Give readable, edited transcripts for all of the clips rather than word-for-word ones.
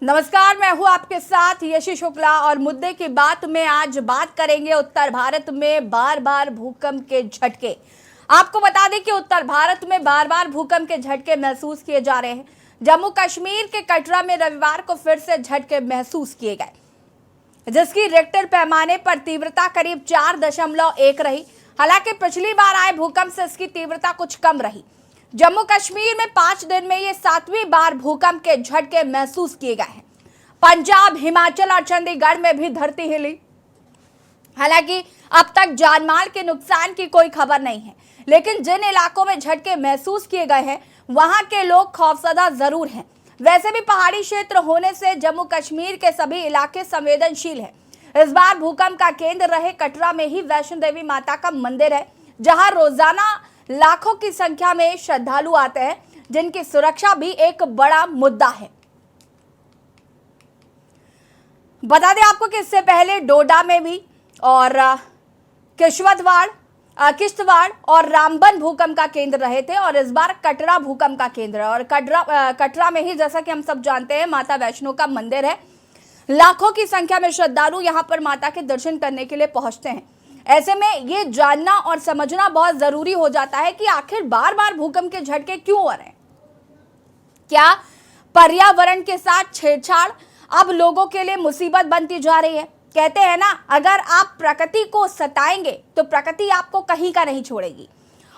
नमस्कार, मैं हूं आपके साथ यशी शुक्ला और मुद्दे की बात में आज बात करेंगे उत्तर भारत में बार बार भूकंप के झटके। आपको बता दें कि उत्तर भारत में बार बार भूकंप के झटके महसूस किए जा रहे हैं। जम्मू कश्मीर के कटरा में रविवार को फिर से झटके महसूस किए गए, जिसकी रिक्टर पैमाने पर तीव्रता करीब 4.1 रही। हालांकि पिछली बार आए भूकंप से इसकी तीव्रता कुछ कम रही। जम्मू कश्मीर में 5 दिन में ये 7वीं बार भूकंप के झटके महसूस किए गए हैं। पंजाब, हिमाचल और चंडीगढ़ में भी धरती हिली। हालांकि अब तक जानमाल के नुकसान की कोई खबर नहीं है, लेकिन जिन इलाकों में झटके महसूस किए गए हैं वहां के लोग खौफजदा जरूर हैं। वैसे भी पहाड़ी क्षेत्र होने से जम्मू कश्मीर के सभी इलाके संवेदनशील हैं। इस बार भूकंप का केंद्र रहे कटरा में ही वैष्णो देवी माता का मंदिर है, जहां रोजाना लाखों की संख्या में श्रद्धालु आते हैं, जिनकी सुरक्षा भी एक बड़ा मुद्दा है। बता दें आपको कि इससे पहले डोडा में भी और किश्तवाड़ और रामबन भूकंप का केंद्र रहे थे और इस बार कटरा भूकंप का केंद्र है। और कटरा में ही, जैसा कि हम सब जानते हैं, माता वैष्णो का मंदिर है। लाखों की संख्या में श्रद्धालु यहां पर माता के दर्शन करने के लिए पहुंचते हैं। ऐसे में ये जानना और समझना बहुत जरूरी हो जाता है कि आखिर बार बार भूकंप के झटके क्यों हो रहे हैं। क्या पर्यावरण के साथ छेड़छाड़ अब लोगों के लिए मुसीबत बनती जा रही है? कहते हैं ना, अगर आप प्रकृति को सताएंगे तो प्रकृति आपको कहीं का नहीं छोड़ेगी।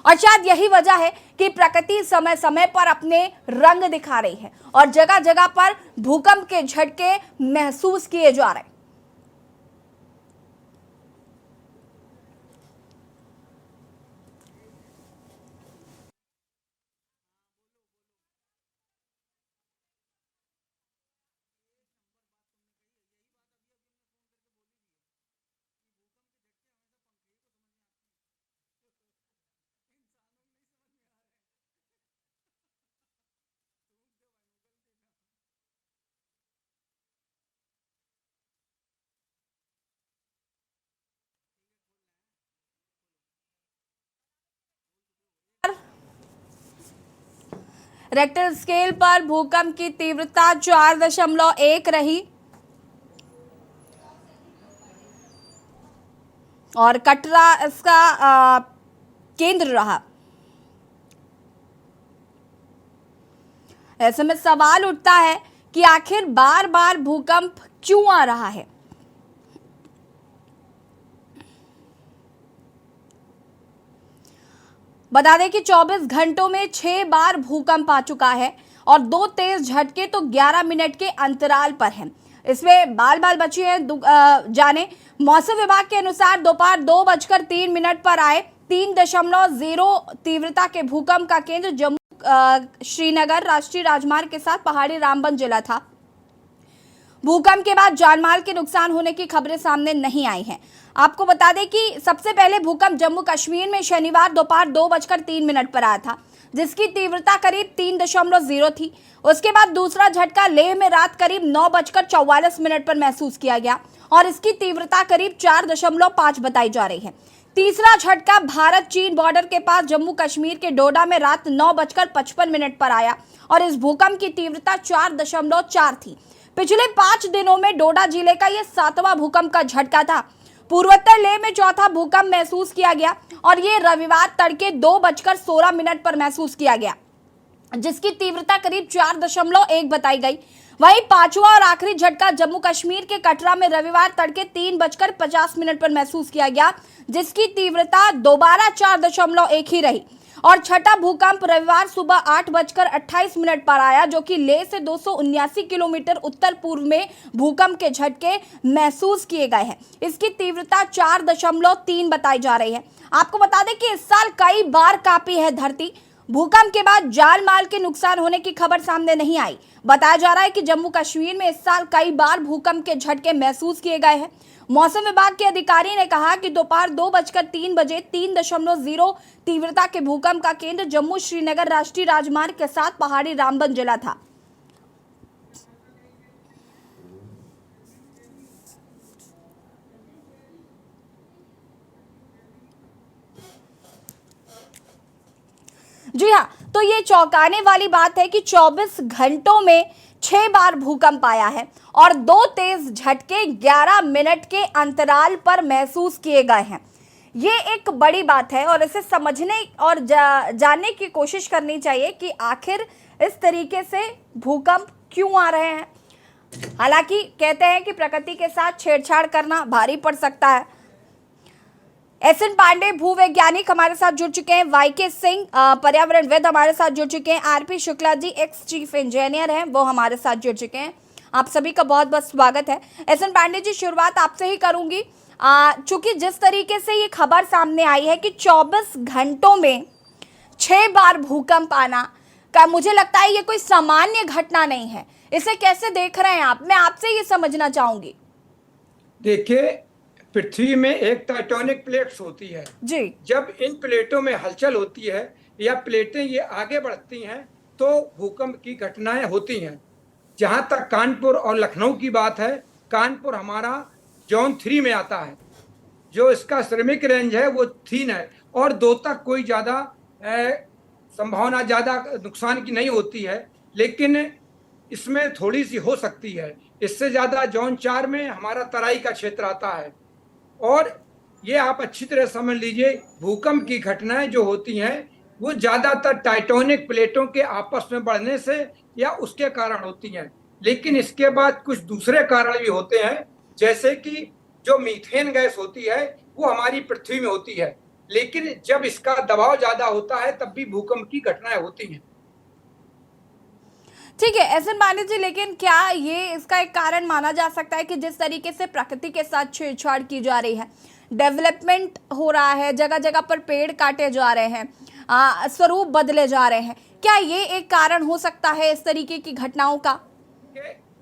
और शायद यही वजह है कि प्रकृति समय समय पर अपने रंग दिखा रही है और जगह जगह पर भूकंप के झटके महसूस किए जा रहे हैं। रेक्टर स्केल पर भूकंप की तीव्रता 4.1 रही और कटरा इसका केंद्र रहा। ऐसे में सवाल उठता है कि आखिर बार बार भूकंप क्यों आ रहा है। बता दें कि 24 घंटों में 6 बार भूकंप आ चुका है और 2 तेज झटके तो 11 मिनट के अंतराल पर हैं। इसमें बाल बचे हैं। जाने मौसम विभाग के अनुसार दोपहर 2:03 पर आए 3.0 तीव्रता के भूकंप का केंद्र जम्मू श्रीनगर राष्ट्रीय राजमार्ग के साथ पहाड़ी रामबन जिला था। भूकंप के बाद जानमाल के नुकसान होने की खबरें सामने नहीं आई हैं। आपको बता दें कि सबसे पहले भूकंप जम्मू कश्मीर में शनिवार दोपहर 2:03 पर आया था, जिसकी तीव्रता करीब 3.0 थी। उसके बाद दूसरा झटका लेह में रात करीब 9:44 पर महसूस किया गया और इसकी तीव्रता करीब 4.5 बताई जा रही है। तीसरा झटका भारत चीन बॉर्डर के पास जम्मू कश्मीर के डोडा में रात 9:55 पर आया और इस भूकंप की तीव्रता 4.4 थी। पिछले 5 दिनों में डोडा जिले का यह 7वां भूकंप का झटका था। पूर्वोत्तर लेह में चौथा भूकंप महसूस किया गया और ये रविवार तड़के 2:16 पर महसूस किया गया, जिसकी तीव्रता करीब 4.1 बताई गई। वहीं 5वां और आखिरी झटका जम्मू कश्मीर के कटरा में रविवार तड़के 3:50 पर महसूस किया गया, जिसकी तीव्रता दोबारा 4.1 ही रही। और छठा भूकंप रविवार सुबह 8:28 पर आया, जो कि लेह से 279 किलोमीटर उत्तर पूर्व में भूकंप के झटके महसूस किए गए हैं। इसकी तीव्रता 4.3 बताई जा रही है। आपको बता दें कि इस साल कई बार कांपी है धरती। भूकंप के बाद जान माल के नुकसान होने की खबर सामने नहीं आई। बताया जा रहा है कि जम्मू कश्मीर में इस साल कई बार भूकंप के झटके महसूस किए गए हैं। मौसम विभाग के अधिकारी ने कहा कि दोपहर 2:03 बजे 3.0 तीव्रता के भूकंप का केंद्र जम्मू श्रीनगर राष्ट्रीय राजमार्ग के साथ पहाड़ी रामबन जिला था। जी हाँ, तो ये चौंकाने वाली बात है कि 24 घंटों में 6 बार भूकंप आया है और 2 तेज झटके 11 मिनट के अंतराल पर महसूस किए गए हैं। ये एक बड़ी बात है और इसे समझने और जानने की कोशिश करनी चाहिए कि आखिर इस तरीके से भूकंप क्यों आ रहे हैं। हालांकि कहते हैं कि प्रकृति के साथ छेड़छाड़ करना भारी पड़ सकता है। एसएन पांडे भूवैज्ञानिक हमारे साथ जुड़ चुके हैं, वाईके सिंह पर्यावरणविद हमारे साथ जुड़ चुके हैं, RP Shukla ji ex chief engineer हैं, वो हमारे साथ जुड़ चुके हैं। आप सभी का बहुत बहुत स्वागत है। एसएन पांडे जी, शुरुआत आपसे ही करूंगी। चूंकि जिस तरीके से ये खबर सामने आई है कि 24 घंटों में 6 बार भूकंप आना का, मुझे लगता है ये कोई सामान्य घटना नहीं है। इसे कैसे देख रहे हैं आप? मैं आपसे ये समझना चाहूंगी। देखिए, पृथ्वी में एक टेक्टोनिक प्लेट्स होती है जी। जब इन प्लेटों में हलचल होती है या प्लेटें ये आगे बढ़ती हैं तो भूकंप की घटनाएं होती हैं। जहां तक कानपुर और लखनऊ की बात है, कानपुर हमारा जोन 3 में आता है। जो इसका श्रमिक रेंज है वो 3 है और 2 तक कोई ज़्यादा संभावना ज़्यादा नुकसान की नहीं होती है, लेकिन इसमें थोड़ी सी हो सकती है। इससे ज़्यादा जोन 4 में हमारा तराई का क्षेत्र आता है। और ये आप अच्छी तरह समझ लीजिए, भूकंप की घटनाएं जो होती हैं वो ज़्यादातर टेक्टोनिक प्लेटों के आपस में बढ़ने से या उसके कारण होती हैं। लेकिन इसके बाद कुछ दूसरे कारण भी होते हैं, जैसे कि जो मीथेन गैस होती है वो हमारी पृथ्वी में होती है, लेकिन जब इसका दबाव ज़्यादा होता है तब भी भूकंप की घटनाएं होती हैं। ठीक है एसएन पांडे जी, लेकिन क्या ये इसका एक कारण माना जा सकता है कि जिस तरीके से प्रकृति के साथ छेड़छाड़ की जा रही है, डेवलपमेंट हो रहा है, जगह जगह पर पेड़ काटे जा रहे हैं, स्वरूप बदले जा रहे हैं, क्या ये एक कारण हो सकता है इस तरीके की घटनाओं का?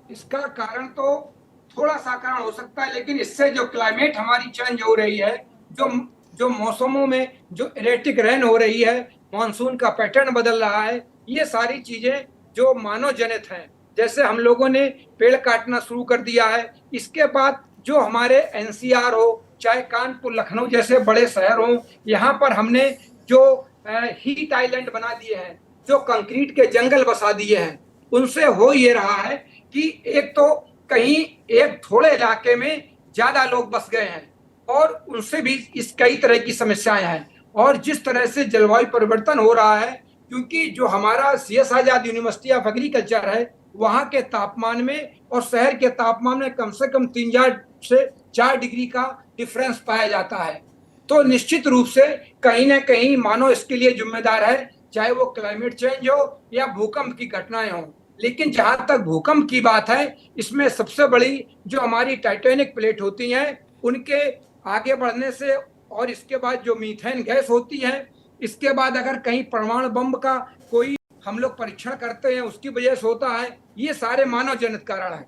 इसका कारण तो थोड़ा सा कारण हो सकता है, लेकिन इससे जो क्लाइमेट हमारी चेंज हो रही है, जो मौसमों में जो इरेटिक रेन हो रही है, मानसून का पैटर्न बदल रहा है, ये सारी चीजें जो मानव जनित हैं। जैसे हम लोगों ने पेड़ काटना शुरू कर दिया है, इसके बाद जो हमारे एनसीआर हो, चाहे कानपुर लखनऊ जैसे बड़े शहर हों, यहाँ पर हमने जो हीट आइलैंड बना दिए हैं, जो कंक्रीट के जंगल बसा दिए हैं, उनसे हो ये रहा है कि एक तो कहीं एक थोड़े इलाके में ज्यादा लोग बस गए हैं और उनसे भी इस कई तरह की समस्याएं हैं। और जिस तरह से जलवायु परिवर्तन हो रहा है, क्योंकि जो हमारा CS Azad university of agriculture है, वहाँ के तापमान में और शहर के तापमान में कम से कम 3 से 4 डिग्री का डिफरेंस पाया जाता है। तो निश्चित रूप से कहीं ना कहीं मानव इसके लिए जिम्मेदार है, चाहे वो क्लाइमेट चेंज हो या भूकंप की घटनाएं हों। लेकिन जहां तक भूकंप की बात है, इसमें सबसे बड़ी जो हमारी टाइटेनिक प्लेट होती हैं, उनके आगे बढ़ने से और इसके बाद जो मीथेन गैस होती है, इसके बाद अगर कहीं परमाणु बम का कोई हम लोग परीक्षण करते हैं, उसकी वजह से होता है। ये सारे मानव जनित कारण है।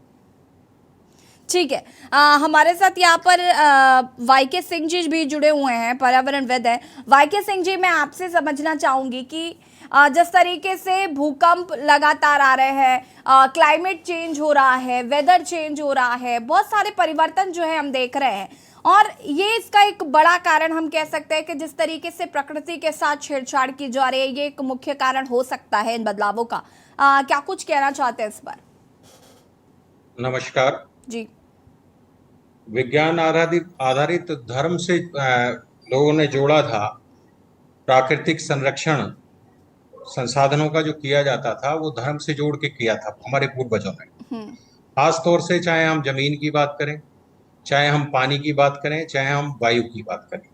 ठीक है, हमारे साथ यहाँ पर वाईके सिंह जी भी जुड़े हुए हैं, पर्यावरणविद हैं। वाईके सिंह जी, मैं आपसे समझना चाहूँगी कि जिस तरीके से भूकंप लगातार आ रहे हैं, क्लाइमेट चेंज हो रहा है, वेदर चेंज हो रहा है, बहुत सारे परिवर्तन जो है हम देख रहे हैं, और ये इसका एक बड़ा कारण हम कह सकते हैं कि जिस तरीके से प्रकृति के साथ छेड़छाड़ की जा रही है, ये एक मुख्य कारण हो सकता है इन बदलावों का। क्या कुछ कहना चाहते हैं इस पर? नमस्कार जी। विज्ञान आधारित धर्म से लोगों ने जोड़ा था। प्राकृतिक संरक्षण संसाधनों का जो किया जाता था वो धर्म से जोड़ के किया था हमारे पूर्वजों ने। खास तौर से चाहे हम जमीन की बात करें, चाहे हम पानी की बात करें, चाहे हम वायु की बात करें,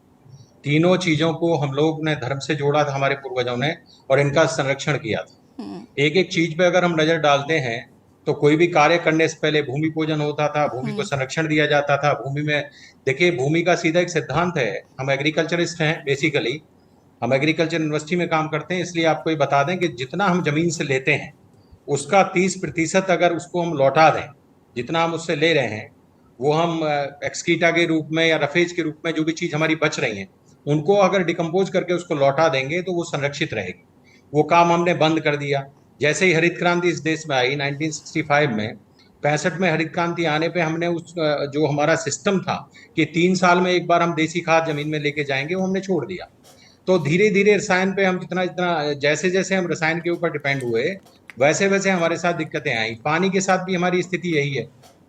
तीनों चीजों को हम लोग ने धर्म से जोड़ा था हमारे पूर्वजों ने, और इनका संरक्षण किया था। एक एक चीज पे अगर हम नजर डालते हैं तो कोई भी कार्य करने से पहले भूमि पूजन होता था, भूमि को संरक्षण दिया जाता था। भूमि में देखिए, भूमि का सीधा एक सिद्धांत है। हम एग्रीकल्चरिस्ट हैं, बेसिकली हम एग्रीकल्चर यूनिवर्सिटी में काम करते हैं, इसलिए आपको ये बता दें कि जितना हम जमीन से लेते हैं उसका 30% अगर उसको हम लौटा दें, जितना हम उससे ले रहे हैं वो हम एक्सकीटा के रूप में या रफेज के रूप में जो भी चीज हमारी बच रही है उनको अगर डिकम्पोज करके उसको लौटा देंगे तो वो संरक्षित रहेगी। वो काम हमने बंद कर दिया। जैसे ही हरित क्रांति इस देश में आई 1965 में, 65 में हरित क्रांति आने पे हमने उस जो हमारा सिस्टम था कि 3 साल में एक बार हम देसी खाद जमीन में लेके जाएंगे, वो हमने छोड़ दिया। तो धीरे धीरे रसायन पे हम जितना जैसे जैसे हम रसायन के ऊपर डिपेंड हुए, वैसे वैसे हमारे साथ दिक्कतें आई। पानी के साथ भी हमारी स्थिति यही है।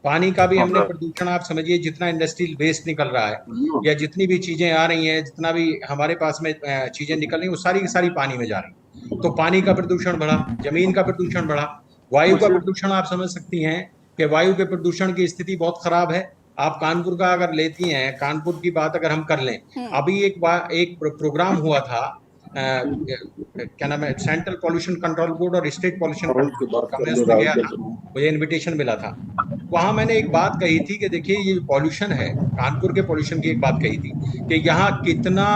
पानी का भी हमने प्रदूषण, आप समझिए जितना इंडस्ट्रियल वेस्ट निकल रहा है या जितनी भी चीजें आ रही हैं, जितना भी हमारे पास में चीजें निकल रही हैं, वो सारी की सारी पानी में जा रही हैं। तो पानी का प्रदूषण बढ़ा, जमीन का प्रदूषण बढ़ा, वायु का प्रदूषण आप समझ सकती हैं कि वायु के प्रदूषण की स्थिति बहुत खराब है। आप कानपुर का अगर लेती हैं, कानपुर की बात अगर हम कर लें, अभी एक प्रोग्राम हुआ था, क्या नाम है, सेंट्रल पॉल्यूशन कंट्रोल बोर्ड और स्टेट पॉल्यूशन कंट्रोल बोर्ड का, मैं उसमें गया था, मुझे इनविटेशन मिला था। वहां मैंने एक बात कही थी कि देखिए ये पॉल्यूशन है, कानपुर के पॉल्यूशन की एक बात कही थी कि यहाँ कितना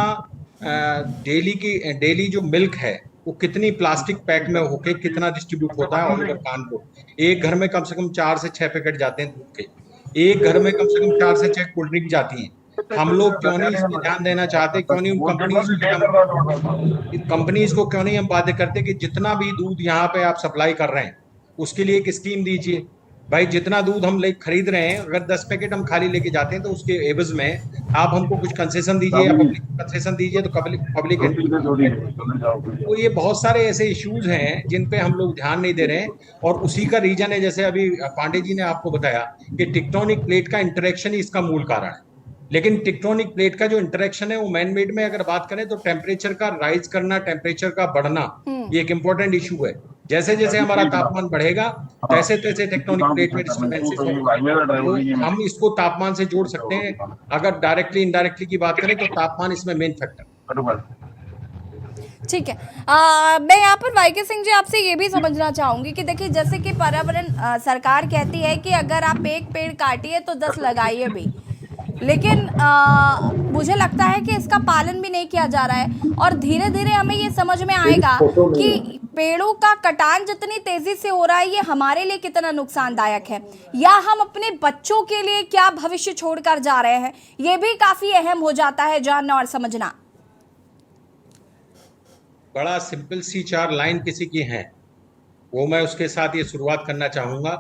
डेली जो मिल्क है वो कितनी प्लास्टिक पैक में होके कितना डिस्ट्रीब्यूट होता है ऑल ओवर कानपुर। एक घर में कम से कम 4 से 6 पैकेट जाते हैं दूध के, एक घर में कम से कम 4 से 6 कोल्ड ड्रिंक जाती है। हम लोग क्यों नहीं इस पर ध्यान देना चाहते, क्यों नहीं उन कंपनीज को क्यों नहीं हम बातें करते कि जितना भी दूध यहाँ पे आप सप्लाई कर रहे हैं उसके लिए एक स्कीम दीजिए। भाई जितना दूध हम ले खरीद रहे हैं, अगर 10 पैकेट हम खाली लेके जाते हैं तो उसके एवज में आप हमको कुछ कंसेशन दीजिए या पब्लिक कंसेशन दीजिए, तो पब्लिक तो ये बहुत सारे ऐसे इश्यूज हैं जिन पे हम लोग ध्यान नहीं दे रहे हैं। और उसी का रीजन है, जैसे अभी पांडे जी ने आपको बताया कि टेक्टोनिक प्लेट का इंटरेक्शन ही इसका मूल कारण है। लेकिन टेक्टोनिक प्लेट का जो इंटरेक्शन है वो मैन मेड में अगर बात करें तो टेम्परेचर का राइज करना, टेम्परेचर का बढ़ना, ये एक इंपॉर्टेंट इशू है। जैसे जैसे हमारा तापमान बढ़ेगा तैसे तैसे टेक्टोनिक प्लेट में डिस्टर्बेंसेस होंगे। तो हम इसको तापमान से जोड़ सकते हैं। अगर डायरेक्टली इनडायरेक्टली की बात करें तो तापमान इसमें मेन फैक्टर। ठीक है। मैं यहाँ पर वाईके सिंह जी आपसे ये भी समझना चाहूंगी कि देखिए जैसे कि पर्यावरण सरकार कहती है कि अगर आप एक पेड़ काटिए तो 10 लगाइए भी, लेकिन मुझे लगता है कि इसका पालन भी नहीं किया जा रहा है। और धीरे धीरे हमें ये समझ में आएगा कि पेड़ों का कटान जितनी तेजी से हो रहा है ये हमारे लिए कितना नुकसानदायक है, या हम अपने बच्चों के लिए क्या भविष्य छोड़कर जा रहे हैं, ये भी काफी अहम हो जाता है जानना और समझना। बड़ा सिंपल सी 4 लाइन किसी की हैं, वो मैं उसके साथ ये शुरुआत करना चाहूंगा।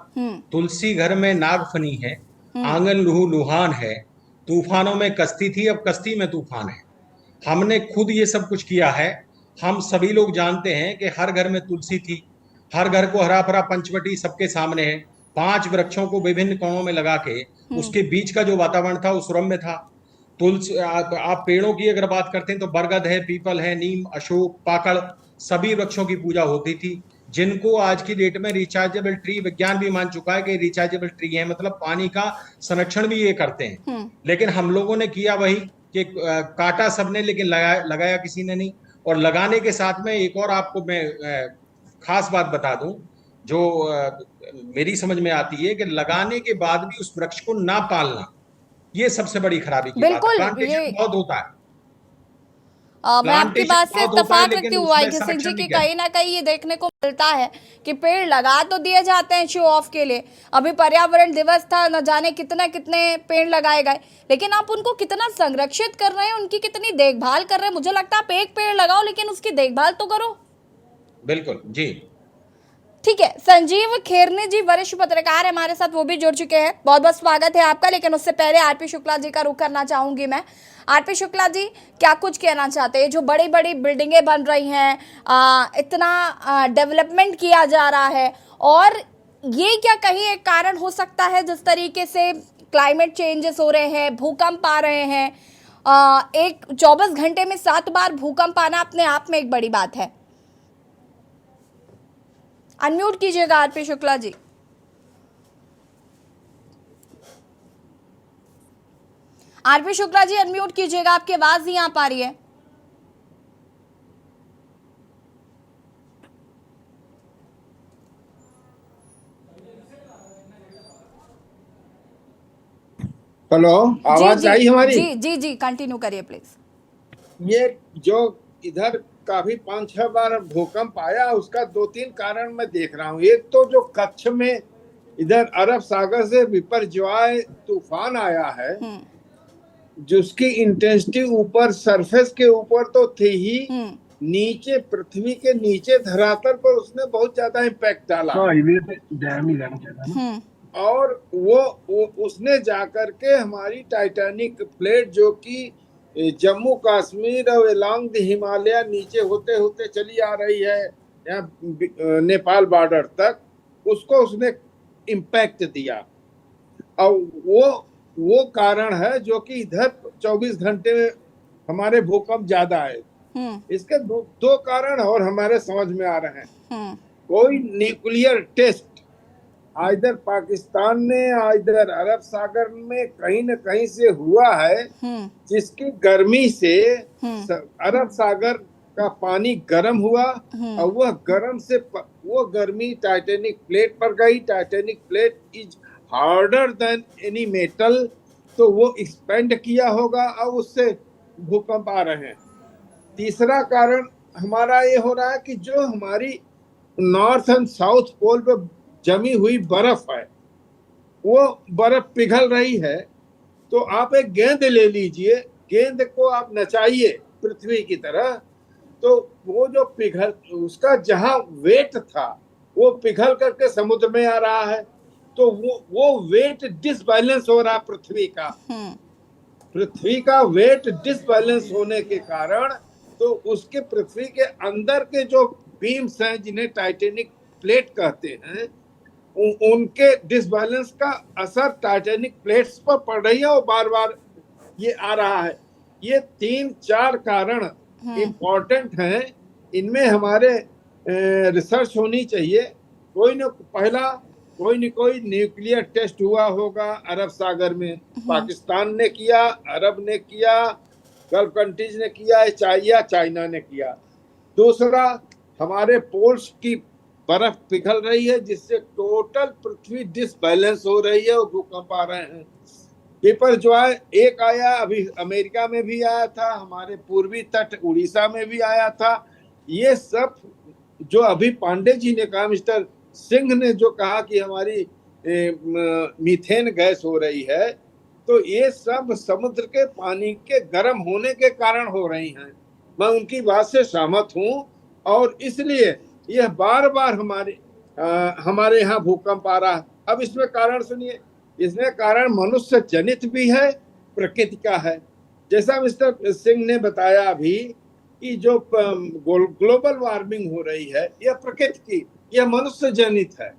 तुलसी घर में नागफनी है, आंगन लूहू लुहान है, तूफानों में कश्ती थी अब कश्ती में तूफान है। हमने खुद ये सब कुछ किया है। हम सभी लोग जानते हैं कि हर घर में तुलसी थी, हर घर को हरा भरा पंचवटी सबके सामने है। 5 वृक्षों को विभिन्न कोणों में लगा के उसके बीच का जो वातावरण था वो सुरम्य था। तुलसी, आप पेड़ों की अगर बात करते हैं तो बरगद है, पीपल है, नीम, अशोक, पाकड़, सभी वृक्षों की पूजा होती थी, जिनको आज की डेट में रिचार्जेबल ट्री विज्ञान भी मान चुका है कि रिचार्जेबल ट्री है, मतलब पानी का संरक्षण भी ये करते हैं। लेकिन हम लोगों ने किया वही कि काटा सबने, लेकिन लगाया किसी ने नहीं। और लगाने के साथ में एक और आपको मैं खास बात बता दूं जो मेरी समझ में आती है कि लगाने के बाद भी उस वृक्ष को ना पालना, ये सबसे बड़ी खराबी की बात है। प्लांटेशन बहुत होता है। मैं आपकी बात से इत्तेफाक रखती हूँ वाईके सिंह जी की कहीं ना कहीं ये देखने को मिलता है कि पेड़ लगा तो दिए जाते हैं शो ऑफ के लिए। अभी पर्यावरण दिवस था, न जाने कितने कितने पेड़ लगाए गए, लेकिन आप उनको कितना संरक्षित कर रहे हैं, उनकी कितनी देखभाल कर रहे हैं। मुझे लगता है आप एक पेड़ लगाओ लेकिन उसकी देखभाल तो करो। बिल्कुल जी, ठीक है। संजीव खेरने जी वरिष्ठ पत्रकार है हमारे साथ, वो भी जुड़ चुके हैं। बहुत बहुत स्वागत है आपका। लेकिन उससे पहले आरपी शुक्ला जी का रुख करना चाहूंगी मैं। आरपी शुक्ला जी, क्या कुछ कहना चाहते हैं? जो बड़ी बड़ी बिल्डिंगें बन रही हैं, इतना डेवलपमेंट किया जा रहा है, और ये क्या कहीं एक कारण हो सकता है जिस तरीके से क्लाइमेट चेंजेस हो रहे हैं, भूकंप आ रहे हैं? एक 24 घंटे में 7 बार भूकंप आना अपने आप में एक बड़ी बात है। अनम्यूट कीजिएगा RP Shukla ji. RP Shukla ji unmute कीजिएगा, आपकी आवाज नहीं आ पा रही है। हेलो, आवाज आई हमारी? जी जी जी, कंटिन्यू करिए प्लीज। ये जो इधर काफी 5-6 बार भूकंप आया, उसका 2-3 कारण मैं देख रहा हूँ। एक तो जो कच्छ में इधर अरब सागर से विपर्जय तूफान आया है, जिसकी इंटेंसिटी ऊपर सरफेस के ऊपर तो थी ही, नीचे पृथ्वी के नीचे धरातल पर उसने बहुत ज्यादा इम्पैक्ट डाला। और वो उसने जाकर के हमारी टाइटैनिक प्लेट जो कि जम्मू कश्मीर और एलॉन्ग द हिमालय नीचे होते होते चली आ रही है, या नेपाल बॉर्डर तक, उसको उसने इम्पैक्ट दिया। और वो कारण है जो कि इधर 24 घंटे में हमारे भूकंप ज्यादा आए। इसके दो कारण और हमारे समझ में आ रहे हैं। कोई न्यूक्लियर टेस्ट इधर पाकिस्तान ने, इधर अरब सागर में कहीं न कहीं से हुआ है, जिसकी गर्मी से अरब सागर का पानी गर्म हुआ और वो गर्मी टाइटेनिक प्लेट पर गई। Titanic plate is harder than any metal, तो वो एक्सपेंड किया होगा और उससे भूकंप आ रहे हैं। तीसरा कारण हमारा ये हो रहा है कि जो हमारी नॉर्थ एंड साउथ पोल पे जमी हुई बर्फ है, वो बर्फ पिघल रही है। तो आप एक गेंद ले लीजिए, गेंद को आप नचाइए पृथ्वी की तरह, तो वो जो उसका जहां वेट था वो पिघल करके समुद्र में आ रहा है। तो वो वेट डिसबैलेंस हो रहा पृथ्वी का वेट डिसबैलेंस होने के कारण, तो उसके पृथ्वी के अंदर के जो बीम्स हैं, जिन्हें टाइटेनिक प्लेट कहते हैं, उनके डिसबैलेंस का असर टाइटेनिक प्लेट्स पर पड़ रही है और बार बार ये आ रहा है। ये 3-4 कारण इम्पोर्टेंट हैं। इनमें हमारे रिसर्च होनी चाहिए। कोई न्यूक्लियर टेस्ट हुआ होगा अरब सागर में, पाकिस्तान ने किया, अरब ने किया, गल्फ कंट्रीज ने किया, या चाइना ने किया। दूसरा, हमारे पोल्स की बर्फ पिघल रही है, जिससे टोटल पृथ्वी डिसबैलेंस हो रही है और भूकंप आ रहे हैं। पेपर जो है, एक आया अभी अमेरिका में भी आया था, हमारे पूर्वी तट उड़ीसा में भी आया था। ये सब जो अभी पांडे जी ने कहा, मिस्टर सिंह ने जो कहा कि हमारी मीथेन गैस हो रही है, तो ये सब समुद्र के पानी के गर्म होने के कारण हो रही हैं। मैं उनकी बात से सहमत हूँ और इसलिए यह बार बार हमारे यहाँ भूकंप आ रहा है। अब इसमें कारण सुनिए, इसमें कारण मनुष्य जनित भी है, प्रकृति का है। जैसा मिस्टर सिंह ने बताया अभी कि जो ग्लोबल वार्मिंग हो रही है, यह प्रकृति की, यह मनुष्य जनित है।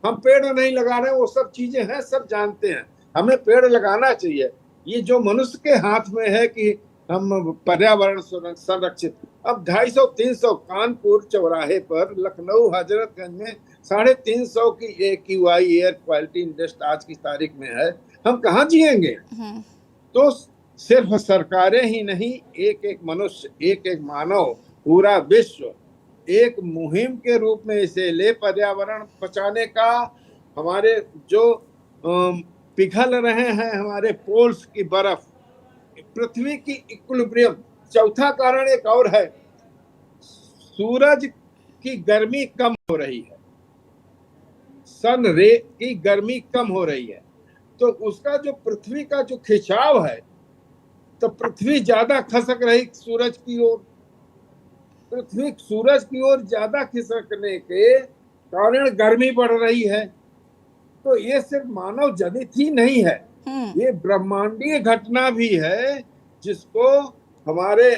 हम पेड़ नहीं लगा रहे हैं, वो सब चीजें हैं, सब जानते हैं। हमें पेड़ लगाना चाहिए। ये जो मनुष्य के हाथ में है कि हम पर्यावरण संरक्षित। अब 250-300 कानपुर चौराहे पर, लखनऊ हजरतगंज में 350 की AQI एयर क्वालिटी इंडेक्स आज की तारीख में है। हम कहाँ जिएंगे? तो सिर्फ सरकारें ही नहीं, एक मनुष्य, एक मानव, पूरा विश्व एक मुहिम के रूप में इसे ले पर्यावरण बचाने का। हमारे जो पिघल रहे हैं हमारे पोल्स की बर्फ, पृथ्वी की इक्विलिब्रियम। चौथा कारण एक और है, सूरज की गर्मी कम हो रही है, सन रे की गर्मी कम हो रही है, तो उसका जो पृथ्वी का जो खिंचाव है, तो पृथ्वी ज्यादा खसक रही सूरज की ओर। पृथ्वी सूरज की ओर ज्यादा खिसकने के कारण गर्मी बढ़ रही है। तो ये सिर्फ मानव जनित ही नहीं है, ये ब्रह्मांडीय घटना भी है, जिसको हमारे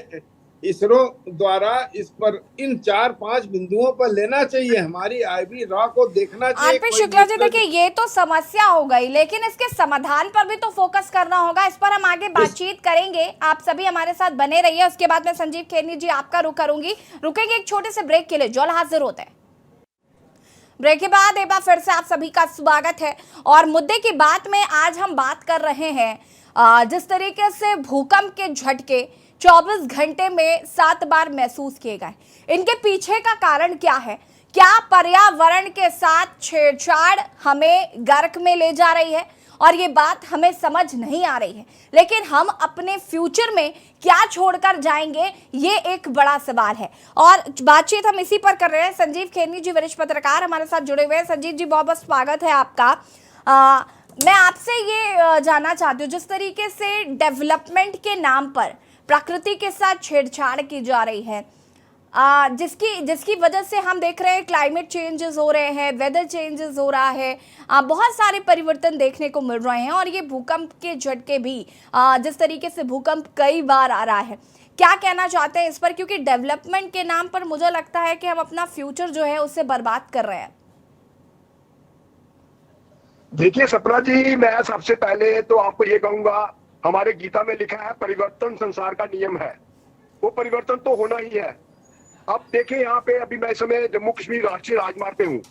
इसरो द्वारा इस पर इन 4-5 बिंदुओं पर लेना चाहिए। हमारी आईवी रॉ को देखना चाहिए। आरपी शुक्ला जी, देखिए ये तो समस्या हो गई, लेकिन इसके समाधान पर भी तो फोकस करना होगा। इस पर हम आगे बातचीत करेंगे। आप सभी हमारे साथ बने रहिए। उसके बाद मैं संजीव खेरनी जी आपका रुख करूंगी। रुकेंगे एक छोटे से ब्रेक के लिए, जो हाजिर होते हैं। ब्रेक के बाद एक बार फिर से आप सभी का स्वागत है। और मुद्दे की बात में आज हम बात कर रहे हैं जिस तरीके से भूकंप के झटके 24 घंटे में 7 बार महसूस किए गए, इनके पीछे का कारण क्या है? क्या पर्यावरण के साथ छेड़छाड़ हमें गर्क में ले जा रही है? और ये बात हमें समझ नहीं आ रही है, लेकिन हम अपने फ्यूचर में क्या छोड़कर जाएंगे, ये एक बड़ा सवाल है। और बातचीत हम इसी पर कर रहे हैं। संजीव खेरनी जी, वरिष्ठ पत्रकार, हमारे साथ जुड़े हुए हैं। संजीव जी, बहुत बहुत स्वागत है आपका। मैं आपसे ये जानना चाहती हूँ, जिस तरीके से डेवलपमेंट के नाम पर प्रकृति के साथ छेड़छाड़ की जा रही है, जिसकी वजह से हम देख रहे हैं क्लाइमेट चेंजेस हो रहे हैं, वेदर चेंजेस हो रहा है, बहुत सारे परिवर्तन देखने को मिल रहे हैं। और ये भूकंप के झटके भी, जिस तरीके से भूकंप कई बार आ रहा है, क्या कहना चाहते हैं इस पर, क्योंकि डेवलपमेंट के नाम पर मुझे लगता है कि हम अपना फ्यूचर जो है उससे बर्बाद कर रहे हैं। देखिए सपना जी, मैं सबसे पहले तो आपको ये कहूंगा, हमारे गीता में लिखा है परिवर्तन संसार का नियम है, वो परिवर्तन तो होना ही है। अब देखिए यहाँ पे अभी मैं इस समय जम्मू कश्मीर राष्ट्रीय राजमार्ग पे हूँ,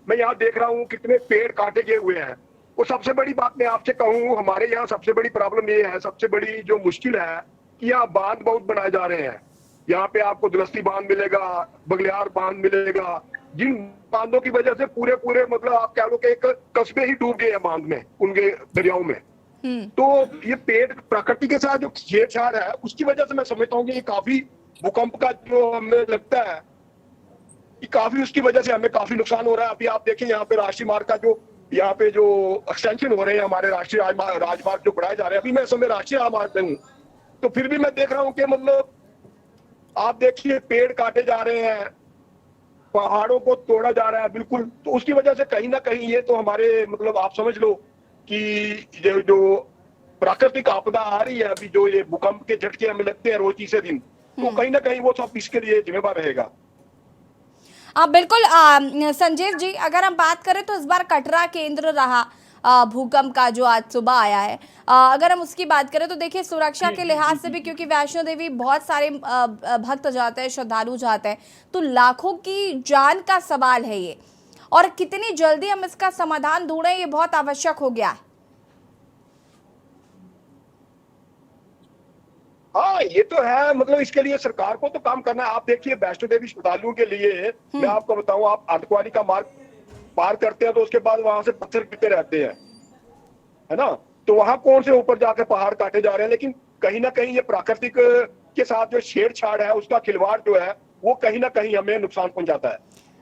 मैं यहाँ देख रहा हूँ कितने पेड़ काटे गए हुए हैं। और सबसे बड़ी बात मैं आपसे कहूँ, हमारे यहाँ सबसे बड़ी प्रॉब्लम ये है, सबसे बड़ी जो मुश्किल है कि यहाँ बांध बहुत बनाए जा रहे हैं। यहाँ पे आपको दुलस्ती बांध मिलेगा, बगलियार बांध मिलेगा, जिन बांधों की वजह से पूरे पूरे मतलब आप कह लो कि एक कस्बे ही डूब गए हैं बांध में, उनके दरियाओं में। तो ये पेड़ प्रकृति के साथ जो छेड़छाड़ है उसकी वजह से मैं समझता हूँ कि ये काफी भूकंप का जो हमें लगता है कि काफी उसकी वजह से हमें काफी नुकसान हो रहा है। अभी आप देखें यहाँ पे राष्ट्रीय मार्ग का जो यहाँ पे जो एक्सटेंशन हो रहे हैं, हमारे राष्ट्रीय राजमार्ग जो बढ़ाए जा रहे हैं, अभी मैं समय राष्ट्रीय राजमार्ग पे हूँ, तो फिर भी मैं देख रहा हूँ कि मतलब आप देखिए पेड़ काटे जा रहे हैं, पहाड़ों को तोड़ा जा रहा है बिल्कुल। तो उसकी वजह से कहीं ना कहीं ये तो हमारे मतलब आप समझ लो कि जो प्राकृतिक आपदा आ रही है अभी, जो ये भूकंप के झटके हमें लगते हैं रोज तीसरे दिन, तो कहीं ना कहीं वो सब इसके लिए जिम्मेदार रहेगा। बिल्कुल संजीव जी, अगर हम बात करें तो इस बार कटरा केंद्र रहा भूकंप का जो आज सुबह आया है। अगर हम उसकी बात करें तो देखिए सुरक्षा के लिहाज से भी, क्योंकि वैष्णो देवी बहुत सारे भक्त जाते हैं, श्रद्धालु जाते हैं, तो लाखों की जान का सवाल है ये, और कितनी जल्दी हम इसका समाधान ढूंढें ये बहुत आवश्यक हो गया है। हाँ ये तो है, मतलब इसके लिए सरकार को तो काम करना है। आप देखिए वैष्णो देवी श्रद्धालुओं के लिए मैं आपको बताऊं, आप अर्धकुंवारी का मार्ग पार करते हैं तो उसके बाद वहां से पत्थर गिरते रहते हैं, है ना। तो वहां कौन से ऊपर जाकर पहाड़ काटे जा रहे हैं, लेकिन कहीं ना कहीं ये प्राकृतिक के साथ जो छेड़छाड़ है, उसका खिलवाड़ जो है वो कहीं ना कहीं हमें नुकसान पहुंचाता है।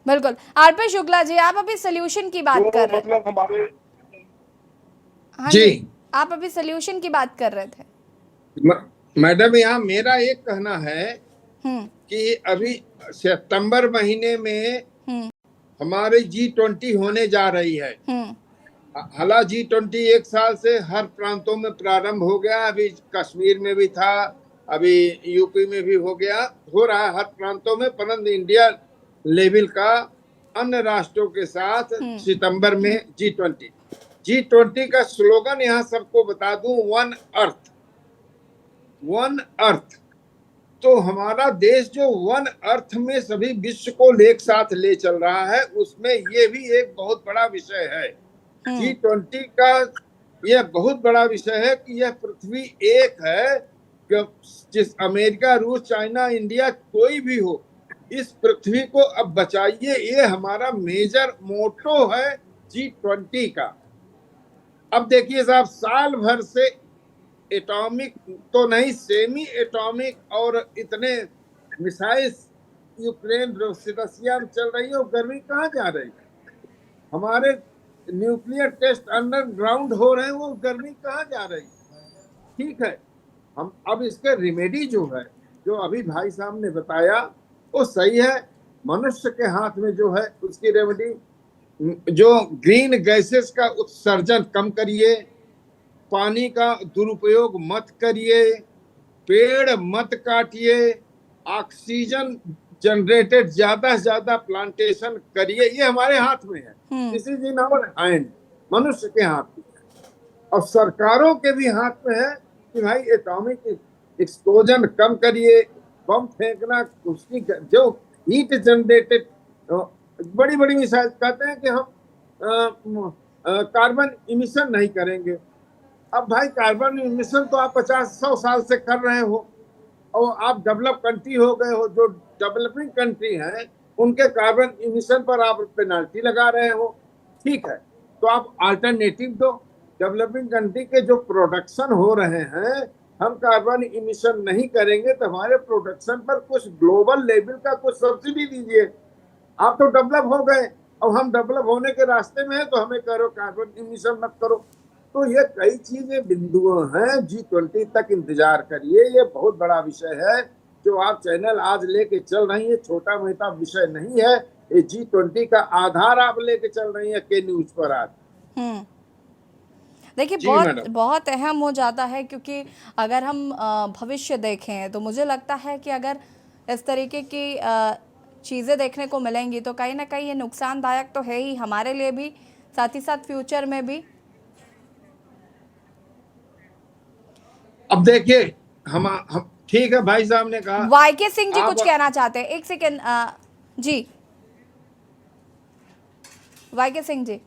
बिल्कुल। आरपी शुक्ला जी, आप अभी सोल्यूशन की बात कर रहे थे, मतलब हमारे हाँ जी, आप अभी सोल्यूशन की बात कर रहे थे। मैडम यहाँ मेरा एक कहना है कि अभी सितंबर महीने में हमारे G20 होने जा रही है। हालांकि G20 एक साल से हर प्रांतों में प्रारंभ हो गया, अभी कश्मीर में भी था, अभी यूपी में भी हो रहा है हर प्रांतों में, परंतु इंडिया लेवल का अन्य राष्ट्रों के साथ सितंबर में G20 का स्लोगन यहाँ सबको बता दूं, वन अर्थ। तो हमारा देश जो वन अर्थ में सभी विश्व को एक साथ ले चल रहा है, उसमें ये भी एक बहुत बड़ा विषय है। G20 का यह बहुत बड़ा विषय है कि यह पृथ्वी एक है, जिस अमेरिका, रूस, चाइना, इंडिया कोई भी हो, इस पृथ्वी को अब बचाइए, ये हमारा मेजर मोटो है G20 का। अब देखिए साहब, साल भर से एटॉमिक तो नहीं, सेमी एटॉमिक और इतने मिसाइल यूक्रेन रशिया में चल रही है, और गर्मी कहाँ जा रही है? हमारे न्यूक्लियर टेस्ट अंडरग्राउंड हो रहे हैं, वो गर्मी कहाँ जा रही है? ठीक है, हम अब इसके रिमेडी जो है, जो अभी भाई साहब ने बताया वो सही है। मनुष्य के हाथ में जो है उसकी रेमेडी, जो ग्रीन गैसेस का उत्सर्जन कम करिए, पानी का दुरुपयोग मत करिए, पेड़ मत काटिए, ऑक्सीजन जनरेटेड ज्यादा से ज्यादा प्लांटेशन करिए, ये हमारे हाथ में है। This is in our hand, मनुष्य के हाथ में है। और सरकारों के भी हाथ में है कि भाई एटॉमिक एक्सप्लोजन कम करिए, बम फेंकना, उसकी जो हीट जनरेटेड बड़ी बड़ी मिसाइल, कहते हैं कि हम कार्बन इमिशन नहीं करेंगे। अब भाई कार्बन इमिशन तो आप 50-100 साल से कर रहे हो, और आप डेवलप कंट्री हो गए हो। जो डेवलपिंग कंट्री हैं उनके कार्बन इमिशन पर आप पेनल्टी लगा रहे हो, ठीक है, तो आप अल्टरनेटिव दो। डेवलपिंग कंट्री के जो प्रोडक्शन हो रहे हैं, हम कार्बन इमिशन नहीं करेंगे तो हमारे प्रोडक्शन पर कुछ ग्लोबल लेवल का कुछ सब्सिडी दीजिए। आप तो डेवलप हो गए और हम डेवलप होने के रास्ते में है, तो हमें करो कार्बन इमिशन मत करो। तो ये कई चीजें बिंदु हैं, G20 तक इंतजार करिए, ये बहुत बड़ा विषय है जो आप चैनल आज लेके चल रही है, छोटा मोटा विषय नहीं है। ये G20 का आधार आप लेके चल रही है के न्यूज पर आज। देखिए जी, बहुत मैडम। बहुत अहम हो जाता है, क्योंकि अगर हम भविष्य देखें तो मुझे लगता है कि अगर इस तरीके की चीज़ें देखने को मिलेंगी तो कहीं ना कहीं ये नुकसानदायक तो है ही हमारे लिए भी, साथ ही साथ फ्यूचर में भी। अब देखिए, हम ठीक है, भाई साहब ने कहा। वाईके सिंह जी आप कुछ कहना चाहते हैं, एक सेकेंड। जी वाईके सिंह जी।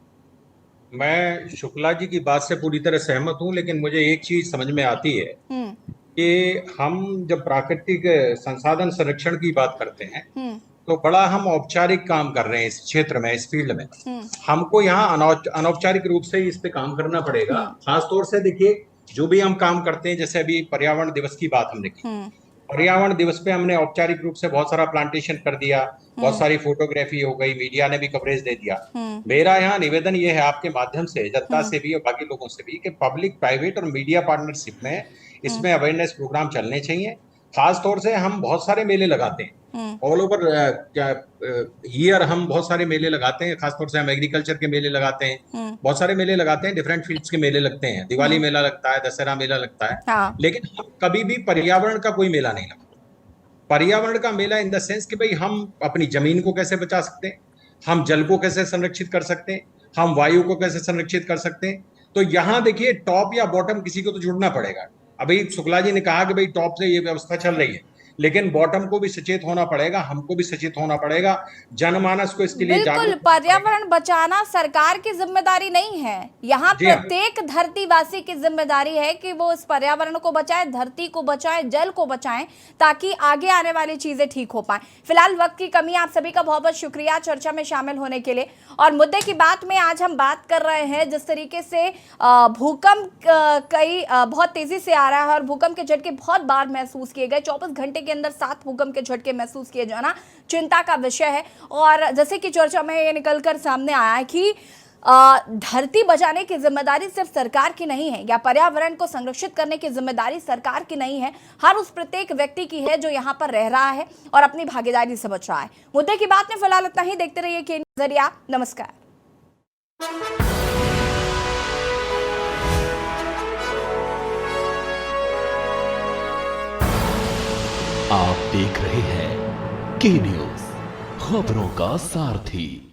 मैं शुक्ला जी की बात से पूरी तरह सहमत हूं, लेकिन मुझे एक चीज समझ में आती है हम्म कि हम जब प्राकृतिक संसाधन संरक्षण की बात करते हैं हम्म तो बड़ा हम औपचारिक काम कर रहे हैं इस क्षेत्र में, इस फील्ड में। हम्म हमको यहाँ अनौपचारिक रूप से ही इस पे काम करना पड़ेगा। खास तौर से देखिए, जो भी हम काम करते हैं, जैसे अभी पर्यावरण दिवस की बात हमने की, हम्म पर्यावरण दिवस पे हमने औपचारिक रूप से बहुत सारा प्लांटेशन कर दिया, बहुत सारी फोटोग्राफी हो गई, मीडिया ने भी कवरेज दे दिया। मेरा यहाँ निवेदन ये है आपके माध्यम से, जनता से भी और बाकी लोगों से भी, कि पब्लिक प्राइवेट और मीडिया पार्टनरशिप में इसमें अवेयरनेस प्रोग्राम चलने चाहिए। खास तौर से हम बहुत सारे मेले लगाते हैं ऑल ओवर ईयर, हम बहुत सारे मेले लगाते हैं। खासतौर से हम एग्रीकल्चर के मेले लगाते हैं, बहुत सारे मेले लगाते हैं, डिफरेंट फील्ड्स के मेले लगते हैं, दिवाली मेला लगता है, दशहरा मेला लगता है। हाँ। लेकिन हम कभी भी पर्यावरण का कोई मेला नहीं लगता। पर्यावरण का मेला इन द सेंस कि भाई हम अपनी जमीन को कैसे बचा सकते हैं, हम जल को कैसे संरक्षित कर सकते हैं, हम वायु को कैसे संरक्षित कर सकते हैं। तो यहाँ देखिए, टॉप या बॉटम किसी को तो जुड़ना पड़ेगा। अभी शुक्ला जी ने कहा कि भाई टॉप से ये व्यवस्था चल रही है, लेकिन बॉटम को भी सचेत होना पड़ेगा, हमको भी सचेत होना पड़ेगा, जनमानस को इसके लिए बिल्कुल, जागरूक पर्यावरण बचाना सरकार की जिम्मेदारी नहीं है, यहाँ जी हाँ। प्रत्येक धरतीवासी की जिम्मेदारी है कि वो इस पर्यावरण को बचाए, धरती को बचाए, जल को बचाएं, ताकि आगे आने वाली चीजें ठीक हो पाए। फिलहाल वक्त की कमी, आप सभी का बहुत बहुत शुक्रिया चर्चा में शामिल होने के लिए। और मुद्दे की बात में आज हम बात कर रहे हैं जिस तरीके से भूकंप कई बहुत तेजी से आ रहा है और भूकंप के झटके बहुत बार महसूस किए गए। 24 घंटे के अंदर 7 भूकंप के झटके महसूस किए जाना चिंता का विषय है। और जैसे कि चर्चा में ये निकलकर सामने आया है कि धरती बचाने की जिम्मेदारी सिर्फ सरकार की नहीं है, या पर्यावरण को संरक्षित करने की जिम्मेदारी सरकार की नहीं है, हर उस प्रत्येक व्यक्ति की है जो यहाँ पर रह रहा है और अपनी भागीदारी समझ रहा है। मुद्दे की बात में फिलहाल इतना ही। देखते रहिए के नजरिया। नमस्कार। आप देख रहे हैं के न्यूज़, खबरों का सारथी।